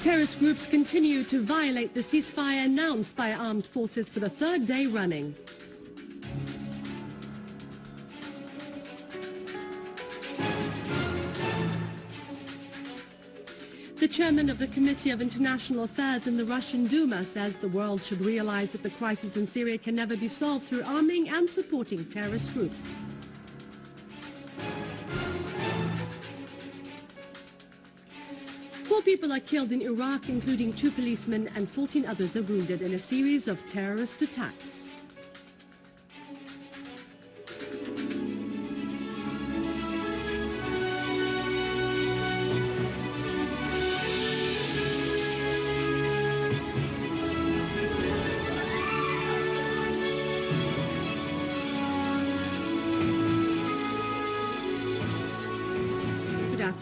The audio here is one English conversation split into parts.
Terrorist groups continue to violate the ceasefire announced by armed forces for the third day running. The chairman of the Committee of International Affairs in the Russian Duma says the world should realize that the crisis in Syria can never be solved through arming and supporting terrorist groups. Four people are killed in Iraq, including 2 policemen, and 14 others are wounded in a series of terrorist attacks.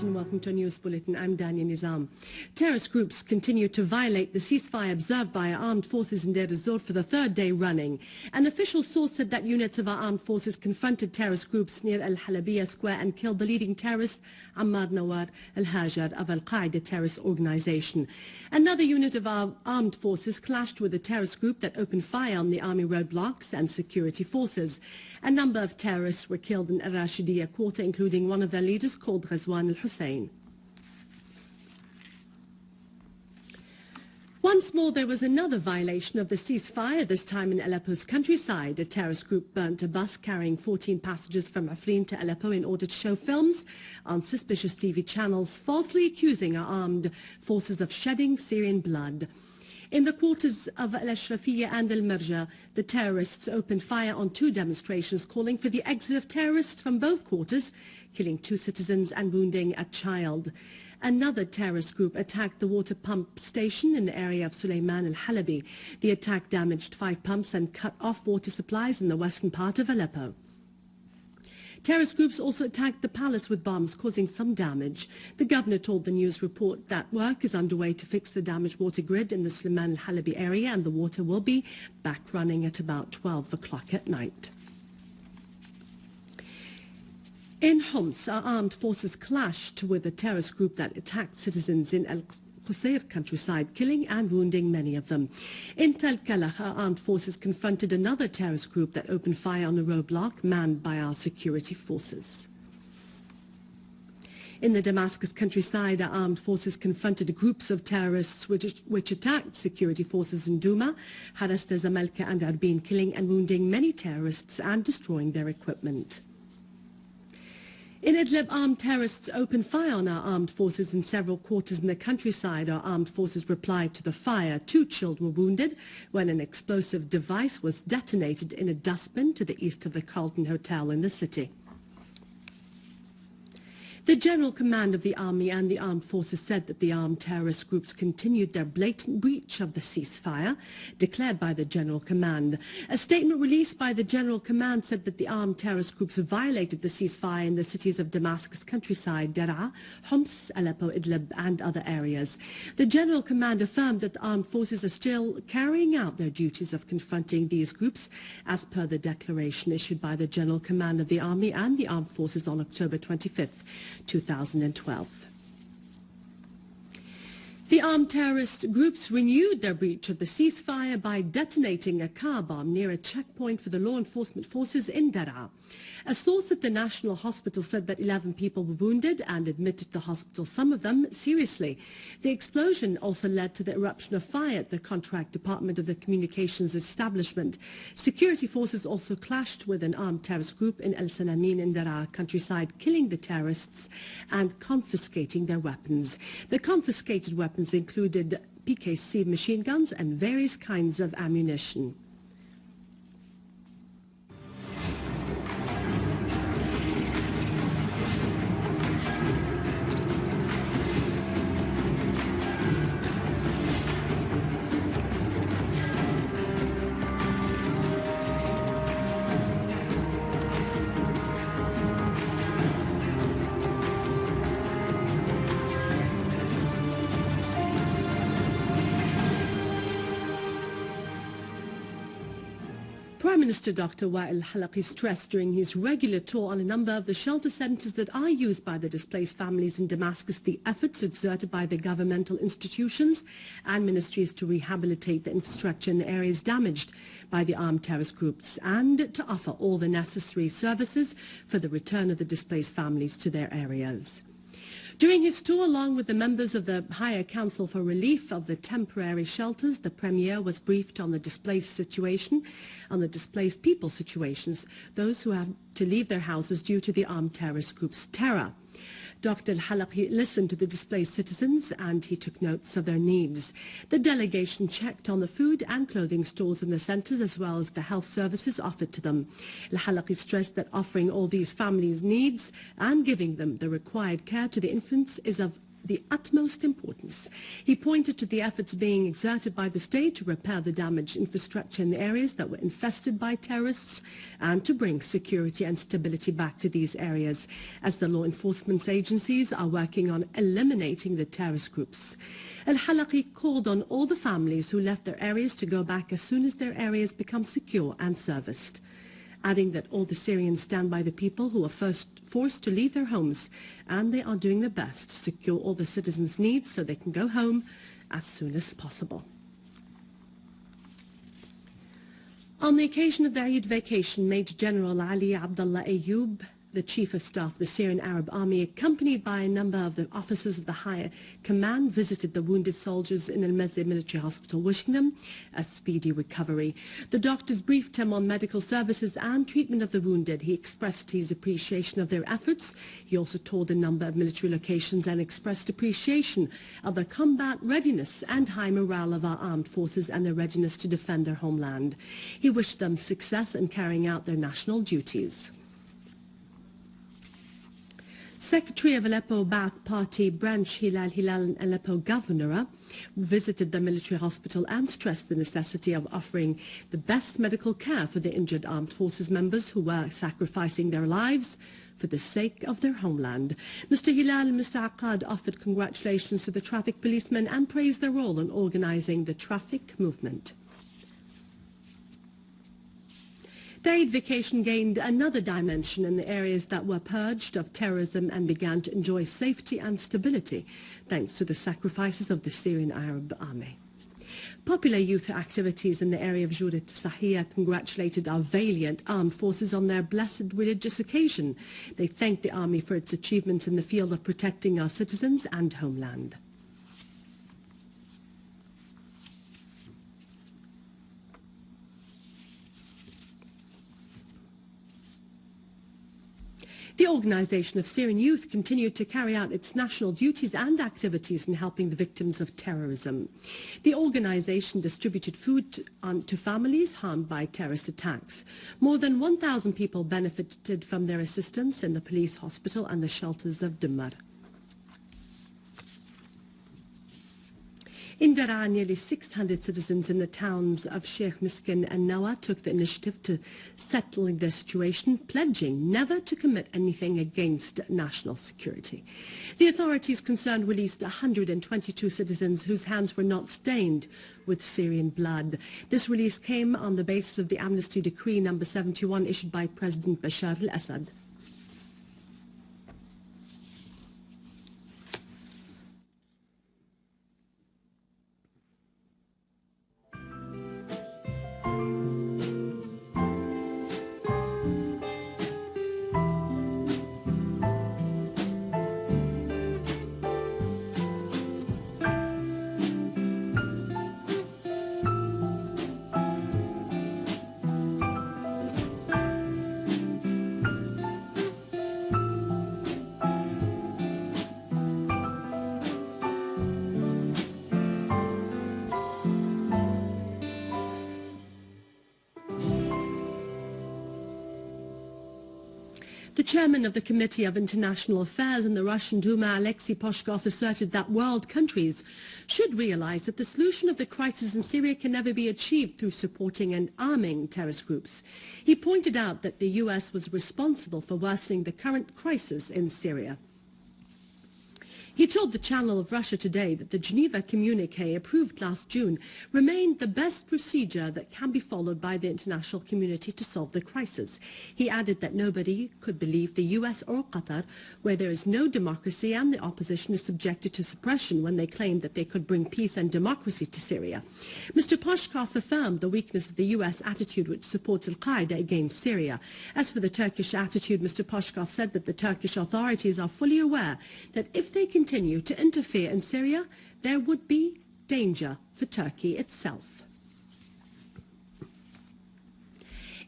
And welcome to a news bulletin. I'm Dania Nizam. Terrorist groups continue to violate the ceasefire observed by our armed forces in Deir Ezzor for the third day running. An official source said that units of our armed forces confronted terrorist groups near Al-Halabiya Square and killed the leading terrorist Ammar Nawar al-Hajar of Al-Qaeda terrorist organization. Another unit of our armed forces clashed with a terrorist group that opened fire on the army roadblocks and security forces. A number of terrorists were killed in Al-Rashidiyya quarter, including one of their leaders called Ghazwan al-Hussein. Once more, there was another violation of the ceasefire, this time in Aleppo's countryside. A terrorist group burnt a bus carrying 14 passengers from Afrin to Aleppo in order to show films on suspicious TV channels, falsely accusing our armed forces of shedding Syrian blood. In the quarters of Al-Ashrafiyya and Al-Marja, the terrorists opened fire on 2 demonstrations calling for the exit of terrorists from both quarters, killing 2 citizens and wounding a child. Another terrorist group attacked the water pump station in the area of Suleiman al-Halabi. The attack damaged 5 pumps and cut off water supplies in the western part of Aleppo. Terrorist groups also attacked the palace with bombs, causing some damage. The governor told the news report that work is underway to fix the damaged water grid in the Suleiman al-Halabi area, and the water will be back running at about 12 o'clock at night. In Homs, our armed forces clashed with a terrorist group that attacked citizens in Al-Qusayr countryside, killing and wounding many of them. In Tel Kalach, our armed forces confronted another terrorist group that opened fire on a roadblock manned by our security forces. In the Damascus countryside, our armed forces confronted groups of terrorists which attacked security forces in Duma, Haras Zamalka and Arbin, killing and wounding many terrorists and destroying their equipment. In Idlib, armed terrorists opened fire on our armed forces in several quarters in the countryside. Our armed forces replied to the fire. 2 children were wounded when an explosive device was detonated in a dustbin to the east of the Carlton Hotel in the city. The General Command of the Army and the Armed Forces said that the armed terrorist groups continued their blatant breach of the ceasefire declared by the General Command. A statement released by the General Command said that the armed terrorist groups violated the ceasefire in the cities of Damascus countryside, Daraa, Homs, Aleppo, Idlib and other areas. The General Command affirmed that the armed forces are still carrying out their duties of confronting these groups as per the declaration issued by the General Command of the Army and the Armed Forces on October 25th. 2012. The armed terrorist groups renewed their breach of the ceasefire by detonating a car bomb near a checkpoint for the law enforcement forces in Daraa. A source at the National Hospital said that 11 people were wounded and admitted to the hospital, some of them seriously. The explosion also led to the eruption of fire at the contract department of the communications establishment. Security forces also clashed with an armed terrorist group in El Sanamin in Daraa countryside, killing the terrorists and confiscating their weapons. The confiscated weapons included PKC machine guns and various kinds of ammunition. Prime Minister Dr. Wael Halaqi stressed during his regular tour on a number of the shelter centers that are used by the displaced families in Damascus the efforts exerted by the governmental institutions and ministries to rehabilitate the infrastructure in the areas damaged by the armed terrorist groups and to offer all the necessary services for the return of the displaced families to their areas. During his tour, along with the members of the Higher Council for Relief of the temporary shelters, the Premier was briefed on the displaced people situations, those who have to leave their houses due to the armed terrorist group's terror. Dr. Halaqi listened to the displaced citizens and he took notes of their needs. The delegation checked on the food and clothing stores in the centers as well as the health services offered to them. Halaqi stressed that offering all these families' needs and giving them the required care to the infants is of the utmost importance. He pointed to the efforts being exerted by the state to repair the damaged infrastructure in the areas that were infested by terrorists and to bring security and stability back to these areas, as the law enforcement agencies are working on eliminating the terrorist groups. Al-Halaqi called on all the families who left their areas to go back as soon as their areas become secure and serviced, adding that all the Syrians stand by the people who are forced to leave their homes, and they are doing their best to secure all the citizens' needs so they can go home as soon as possible. On the occasion of the Eid vacation, Major General Ali Abdullah Ayoub, the Chief of Staff of the Syrian Arab Army, accompanied by a number of the officers of the higher command, visited the wounded soldiers in Al-Mazzi military hospital, wishing them a speedy recovery. The doctors briefed him on medical services and treatment of the wounded. He expressed his appreciation of their efforts. He also toured a number of military locations and expressed appreciation of the combat readiness and high morale of our armed forces and their readiness to defend their homeland. He wished them success in carrying out their national duties. Secretary of Aleppo Ba'ath Party branch Hilal and Aleppo Governor visited the military hospital and stressed the necessity of offering the best medical care for the injured armed forces members who were sacrificing their lives for the sake of their homeland. Mr. Hilal and Mr. Aqad offered congratulations to the traffic policemen and praised their role in organizing the traffic movement. The Eid vacation gained another dimension in the areas that were purged of terrorism and began to enjoy safety and stability thanks to the sacrifices of the Syrian Arab Army. Popular youth activities in the area of Jurat Sahia congratulated our valiant armed forces on their blessed religious occasion. They thanked the army for its achievements in the field of protecting our citizens and homeland. The Organization of Syrian Youth continued to carry out its national duties and activities in helping the victims of terrorism. The organization distributed food to families harmed by terrorist attacks. More than 1,000 people benefited from their assistance in the police hospital and the shelters of Dummar. In Daraa, nearly 600 citizens in the towns of Sheikh Miskin and Nawa took the initiative to settling their situation, pledging never to commit anything against national security. The authorities concerned released 122 citizens whose hands were not stained with Syrian blood. This release came on the basis of the amnesty decree number 71 issued by President Bashar al-Assad. The chairman of the Committee of International Affairs in the Russian Duma, Alexei Pushkov, asserted that world countries should realize that the solution of the crisis in Syria can never be achieved through supporting and arming terrorist groups. He pointed out that the U.S. was responsible for worsening the current crisis in Syria. He told the Channel of Russia Today that the Geneva communique approved last June remained the best procedure that can be followed by the international community to solve the crisis. He added that nobody could believe the US or Qatar, where there is no democracy and the opposition is subjected to suppression, when they claimed that they could bring peace and democracy to Syria. Mr. Pushkov affirmed the weakness of the US attitude which supports Al-Qaeda against Syria. As for the Turkish attitude, Mr. Pushkov said that the Turkish authorities are fully aware that if they continue to interfere in Syria, there would be danger for Turkey itself.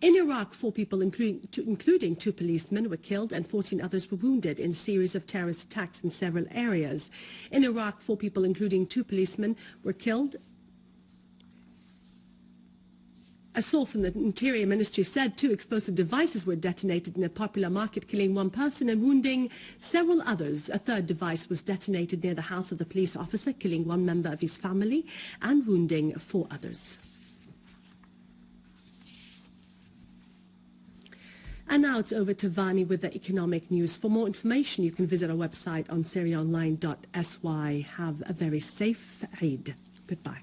In Iraq, 4 people, including 2 policemen, were killed and 14 others were wounded in a series of terrorist attacks in several areas. In Iraq, 4 people, including 2 policemen, were killed. A source in the Interior Ministry said 2 explosive devices were detonated in a popular market, killing 1 person and wounding several others. A 3rd device was detonated near the house of the police officer, killing 1 member of his family and wounding 4 others. And now it's over to Vani with the economic news. For more information, you can visit our website on syriaonline.sy. Have a very safe Eid. Goodbye.